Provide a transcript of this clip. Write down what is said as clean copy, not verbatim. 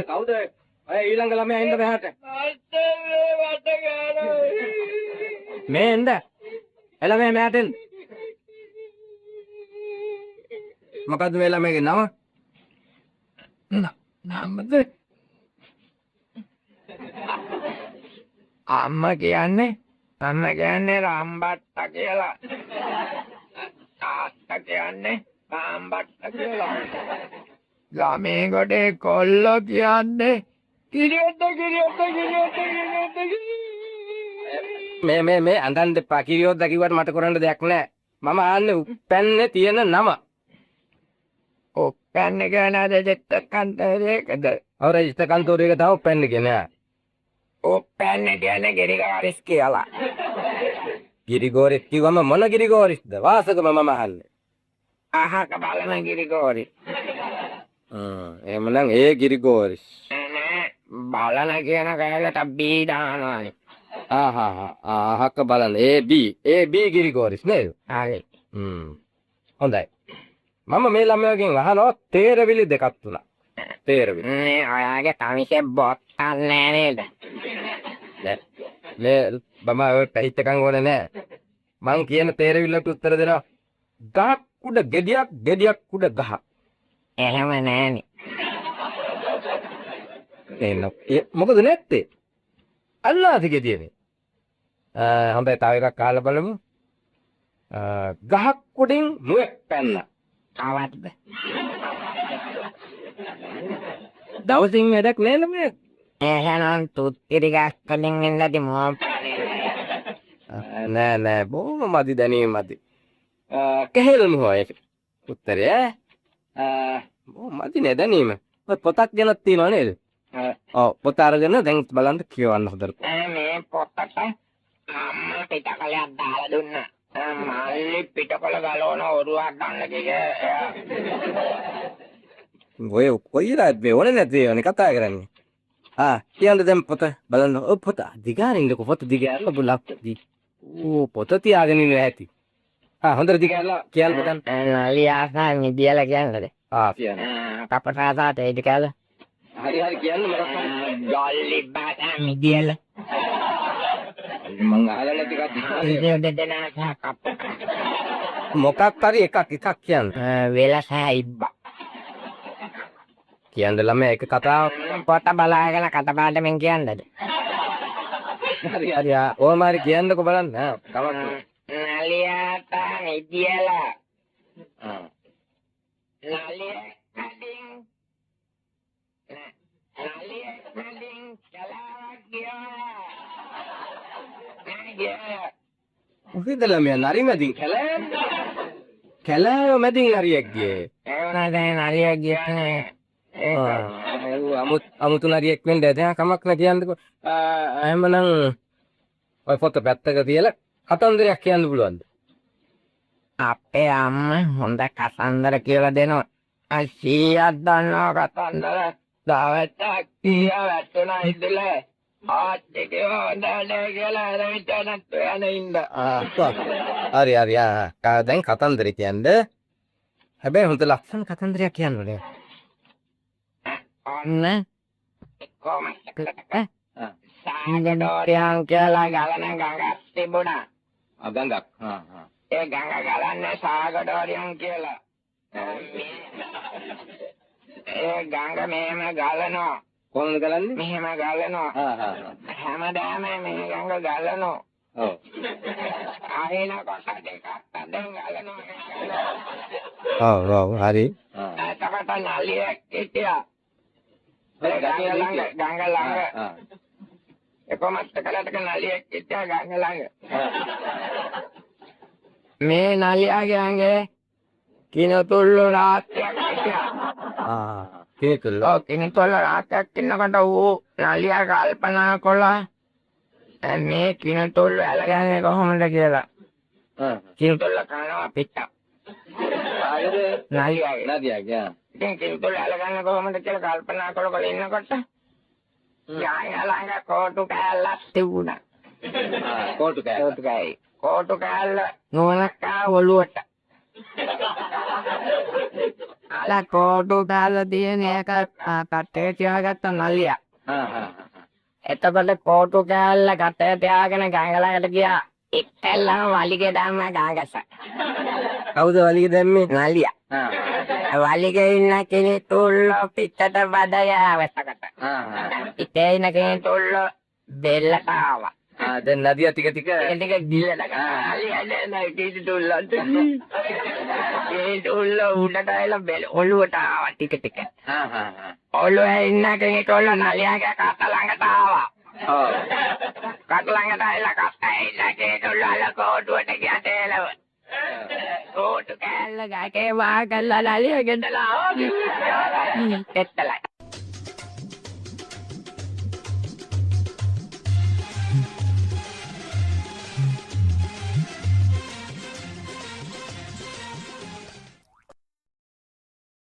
කවුද? අය ඊළඟ ළමයා ඉන්න බෑට. මේ එන්න. එළ මේ මෑට එන්න. මොකද්ද මේ ළමයාගේ නම? නමද? අම්මා කියන්නේ රාම්බට්ට කියලා. තාත්තා කියන්නේ රාම්බට්ට කියලා. ළමේ ගොඩේ කොල්ලෝ කියන්නේ කිරියොත් මේ අඳන් දෙපා කිරියොත් කිව්වට මට කරන්න දෙයක් නැහැ. මම ආන්නේ උප්පැන්නේ තියෙන නම. උප්පැන්නේ කියන්නේ රෙජිස්ටර් කන්තරේකද? ඔව් රෙජිස්ටර් කන්තරේක තමයි උප්පැන්නේ කියන්නේ. උප්පැන්නේ කියන්නේ ගිරිගෝරිස් කියලා. ගිරිගෝරිස් කිව්වම මොන ගිරිගෝරිස්ද? වාසකම මම අහන්නේ. අහක බලන ගිරිගෝරිස්. එහෙමනම් ඒ ගිරිගෝරිස්. බලන කියන කෑල්ලට බී දානවා. අහක බලන ඒ බී ගිරිගෝරිස් නේද? හරි. හොඳයි. මම මේ ළමයාගෙන් අහනවා තේරවිලි දෙකක් තුනක්. තේරවිලි. මේ ඔයාගේ තමිසේ බොත්තල් නෑ නේද? මේ බම ඔය පැහිටකම් ඕනේ නෑ. මං කියන තේරවිල්ලට උත්තර දෙනවා. ගහක් උඩ ගෙඩියක් උඩ ගහක්. එහෙම නෑනේ. මොකද නැත්තේ? අල්ලාද ගෙඩියනේ. හොඳයි තව එකක් අහලා බලමු. ගහක් උඩින් මුවෙක් පැන්නා. කවද්ද? දවසින් වැඩක් නෑ මේ. එහෙනම් තුත්තිරි ගස් වලින් එන්නදී මොකක් නෑ බොහොම මදි දැනීම මදි. කෙහෙල්ම හොය උත්තරය බොහොම මදි නේ දැනීම. ඔය පොතක් ගැනත් තියෙනව නේද? ඔව් පොත අරගෙන දැන් බලන්න කියවන්න හොඳට. මේ පොතට අම්මා පිටකලයක් දාලා දුන්නා. මල්ලි පිටකල ගලවන ඔරුවක් ගන්න කියේ. ඔය කොයිලාද මේ ඕනේ නැති ඒවානේ කතා කරන්නේ. කියන්න දැන් පොත බලන්න. ඔය පොත දිගාරින්නකො පොත දිගාරලා බුලක් දී. පොත තියාගෙන ඉන්න ඇති. හොඳට දිගාරලා කියන්න බදන්න. නලියාසා මිදියලා කියන්නද? කියන්න. කපටාසාට ඒක කියලා. හරි කියන්න මොකක්ද? ගල්ලි බාසා මිදියලා. මං අහලා නැති කතාවක්. මොකක් හරි එකක් කියන්න. වෙලසා ඉබ්බා. කියන්න ළමයා එක කතාවක් පොත බලාගෙන කතාපාඩමෙන් කියන්නද? හරි ඕම හරි කියන්නකො බලන්න. කමක් නලියාට මිදියලා. නලියා කඩින් කලාවක් ගියා. මොකද ළමයා නරි මැදින් කැලෑව මැදින් හරියක් ගියේ. දැන් හරියක් ගියේ. අමුතු නරියෙක් වෙන්න දැන් කමක් නැ කියන්නකො. එහෙමනම් ඔය පොත පැත්තක තියලා කතන්දරයක් කියන්න පුළුවන්ද? අපේ අම්මා හොඳ කතන්දර කියලා දෙනවා. 100ක් දන්නවා කතන්දර. දවසක් කීයා වැටුණා ඉඳලා. ආච්චිගේ හොඳනේ කියලා රවිචනත් යන ඉන්න. හරි දැන් කතන්දරේ කියන්නේ. හැබැයි හොඳ ලස්සන කතන්දරයක් කියන්න ඕනේ. ඔන්න කොහොමද? සාගඩෝරියන් කියලා ගලන ගඟක් තිබුණා. ගඟක්. ඒ ගඟ ගලන්නේ සාගඩෝරියන් කියලා. ඒ ගඟ මෙහෙම ගලනවා. කොහොමද ගලන්නේ? මෙහෙම ගලනවා. හැමදාම මේ ගඟ ගලනවා. ඔව්. ආයෙන කොට දෙකක් දැන් ගලනවා. ඔව් හරි. එතකොට නලියෙක් හිටියා. ගඟ ළඟ. කොහොමද කලටක නලියෙක් හිටියා ගඟ ළඟ. මේ නලියාගේ ඇඟේ කිනතුල්ලු රාත්‍රියක් හිටියා. කිනතුල්ලු රාත්‍රියක් ඉන්නකොට ඌ නලියා කල්පනා කළා මේ කිනතුල්ලු ඇලගන්නේ කොහොමද කියලා. කිනතුල්ල කනවා පිටක්. නලියාගේ. ඉතින් කිනතුල්ල ඇලගන්නේ කොහොමද කියලා කල්පනා කරලා ඉන්නකොට යාය ළඟ කෝටු කෑල්ලක් තිබුණා. කෝටු කෑල්ල නෝනක්කා ඔළුවට. අල කෝටු දාලා තියෙන එක කටේ තියාගත්ත නලිය. එතකොට කෝටු කෑල්ල කටේ තියාගෙන ගඟලකට ගියා. ඉස්සෙල්ලාම වලිගේ දැම්මා ගාගස්සා. කවුද වලිගේ දැම්මේ? නලිය. වලිගේ ඉන්න කෙනෙක් තුල්ල පිටට බදයා වැස්සකට. ඉතේ ඉන්න කෙනෙක් තුල්ල බෙල්ලට ආවා. දැන් නදිය ටික ටික ගිල්ලට ගත්තා. නලිය කීටි තුල්ලන්ට. ඒ තුල්ල උඩට ආලා බෙල්ල ඔළුවට ආවා ටික ටික. ඔළුවේ ඉන්න කෙනෙක් තුල්ල නලියගේ කට ළඟට ආවා. කට ළඟට ආලා කටේ ඉන්න කෙනෙක් තුල්ල අල කෝටුවට ගියට එළව. කෝටු කෑල්ල ගහේ වා කළා නලිය ගෙදලා ආවා. එත්තලයි.